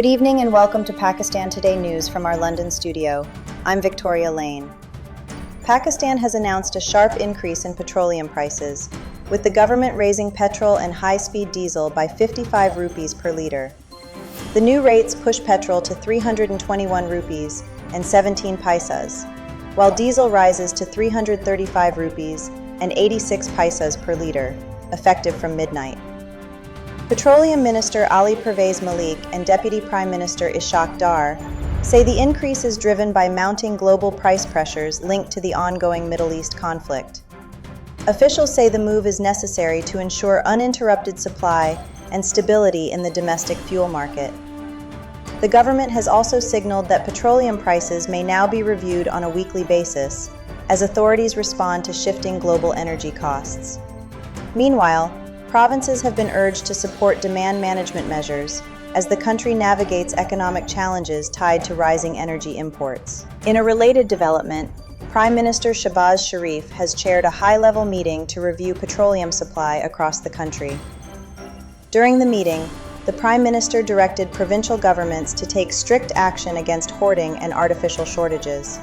Good evening and welcome to Pakistan Today News from our London studio. I'm Victoria Lane. Pakistan has announced a sharp increase in petroleum prices, with the government raising petrol and high-speed diesel by 55 rupees per litre. The new rates push petrol to 321 rupees and 17 paisas, while diesel rises to 335 rupees and 86 paisas per litre, effective from midnight. Petroleum Minister Ali Pervez Malik and Deputy Prime Minister Ishaq Dar say the increase is driven by mounting global price pressures linked to the ongoing Middle East conflict. Officials say the move is necessary to ensure uninterrupted supply and stability in the domestic fuel market. The government has also signaled that petroleum prices may now be reviewed on a weekly basis as authorities respond to shifting global energy costs. Meanwhile, provinces have been urged to support demand management measures as the country navigates economic challenges tied to rising energy imports. In a related development, Prime Minister Shehbaz Sharif has chaired a high-level meeting to review petroleum supply across the country. During the meeting, the Prime Minister directed provincial governments to take strict action against hoarding and artificial shortages.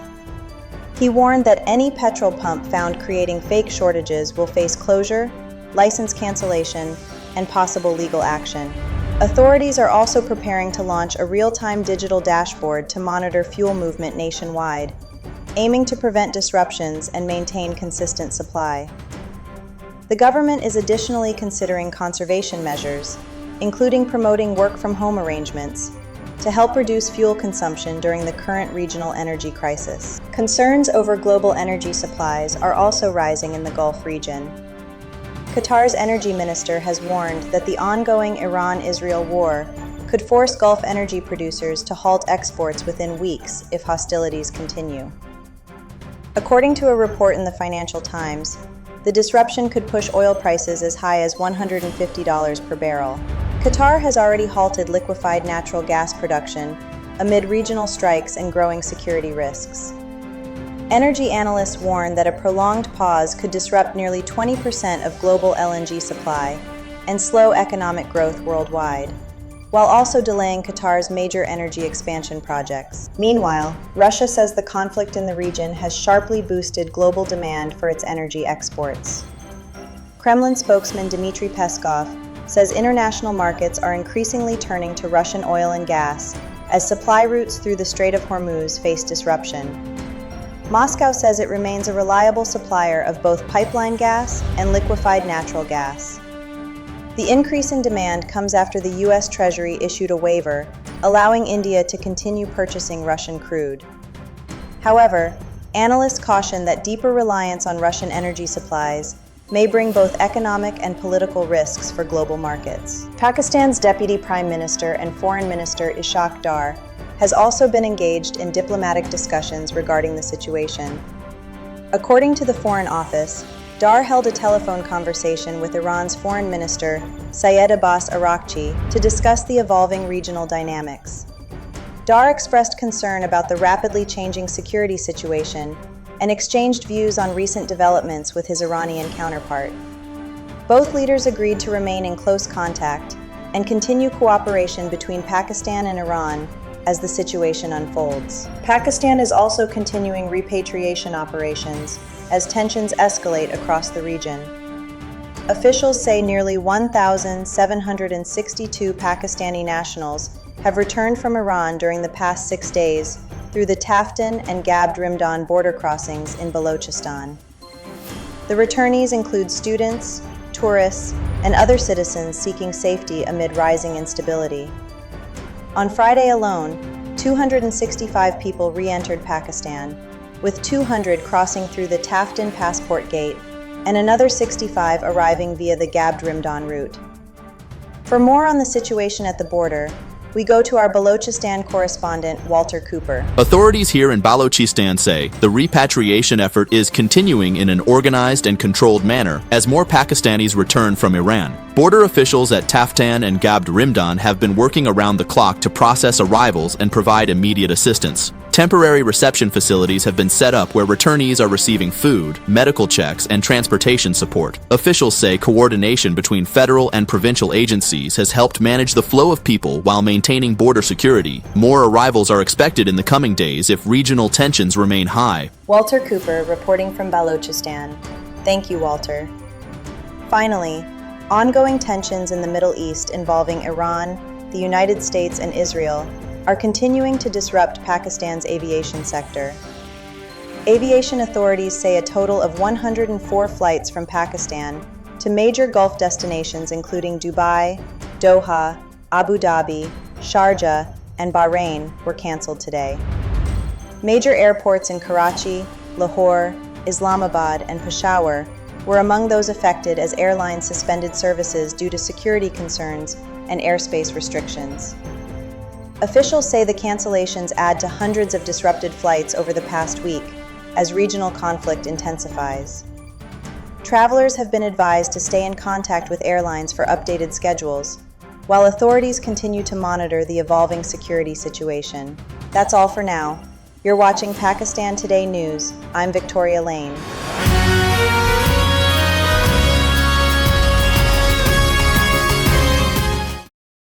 He warned that any petrol pump found creating fake shortages will face closure, license cancellation, and possible legal action. Authorities are also preparing to launch a real-time digital dashboard to monitor fuel movement nationwide, aiming to prevent disruptions and maintain consistent supply. The government is additionally considering conservation measures, including promoting work-from-home arrangements, to help reduce fuel consumption during the current regional energy crisis. Concerns over global energy supplies are also rising in the Gulf region. Qatar's energy minister has warned that the ongoing Iran-Israel war could force Gulf energy producers to halt exports within weeks if hostilities continue. According to a report in the Financial Times, the disruption could push oil prices as high as $150 per barrel. Qatar has already halted liquefied natural gas production amid regional strikes and growing security risks. Energy analysts warn that a prolonged pause could disrupt nearly 20% of global LNG supply and slow economic growth worldwide, while also delaying Qatar's major energy expansion projects. Meanwhile, Russia says the conflict in the region has sharply boosted global demand for its energy exports. Kremlin spokesman Dmitry Peskov says international markets are increasingly turning to Russian oil and gas as supply routes through the Strait of Hormuz face disruption. Moscow says it remains a reliable supplier of both pipeline gas and liquefied natural gas. The increase in demand comes after the U.S. Treasury issued a waiver, allowing India to continue purchasing Russian crude. However, analysts caution that deeper reliance on Russian energy supplies may bring both economic and political risks for global markets. Pakistan's Deputy Prime Minister and Foreign Minister Ishaq Dar has also been engaged in diplomatic discussions regarding the situation. According to the Foreign Office, Dar held a telephone conversation with Iran's Foreign Minister Syed Abbas Araghchi to discuss the evolving regional dynamics. Dar expressed concern about the rapidly changing security situation and exchanged views on recent developments with his Iranian counterpart. Both leaders agreed to remain in close contact and continue cooperation between Pakistan and Iran as the situation unfolds. Pakistan is also continuing repatriation operations as tensions escalate across the region. Officials say nearly 1,762 Pakistani nationals have returned from Iran during the past 6 days through the Taftan and Gabd-Rimdan border crossings in Balochistan. The returnees include students, tourists, and other citizens seeking safety amid rising instability. On Friday alone, 265 people re-entered Pakistan, with 200 crossing through the Taftan passport gate and another 65 arriving via the Gabd-Rimdan route. For more on the situation at the border, we go to our Balochistan correspondent, Walter Cooper. Authorities here in Balochistan say the repatriation effort is continuing in an organized and controlled manner as more Pakistanis return from Iran. Border officials at Taftan and Gabd Rimdan have been working around the clock to process arrivals and provide immediate assistance. Temporary reception facilities have been set up where returnees are receiving food, medical checks, and transportation support. Officials say coordination between federal and provincial agencies has helped manage the flow of people while maintaining border security. More arrivals are expected in the coming days if regional tensions remain high. Walter Cooper reporting from Balochistan. Thank you, Walter. Finally, ongoing tensions in the Middle East involving Iran, the United States, and Israel are continuing to disrupt Pakistan's aviation sector. Aviation authorities say a total of 104 flights from Pakistan to major Gulf destinations including Dubai, Doha, Abu Dhabi, Sharjah, and Bahrain were canceled today. Major airports in Karachi, Lahore, Islamabad, and Peshawar were among those affected as airlines suspended services due to security concerns and airspace restrictions. Officials say the cancellations add to hundreds of disrupted flights over the past week as regional conflict intensifies. Travelers have been advised to stay in contact with airlines for updated schedules, while authorities continue to monitor the evolving security situation. That's all for now. You're watching Pakistan Today News. I'm Victoria Lane.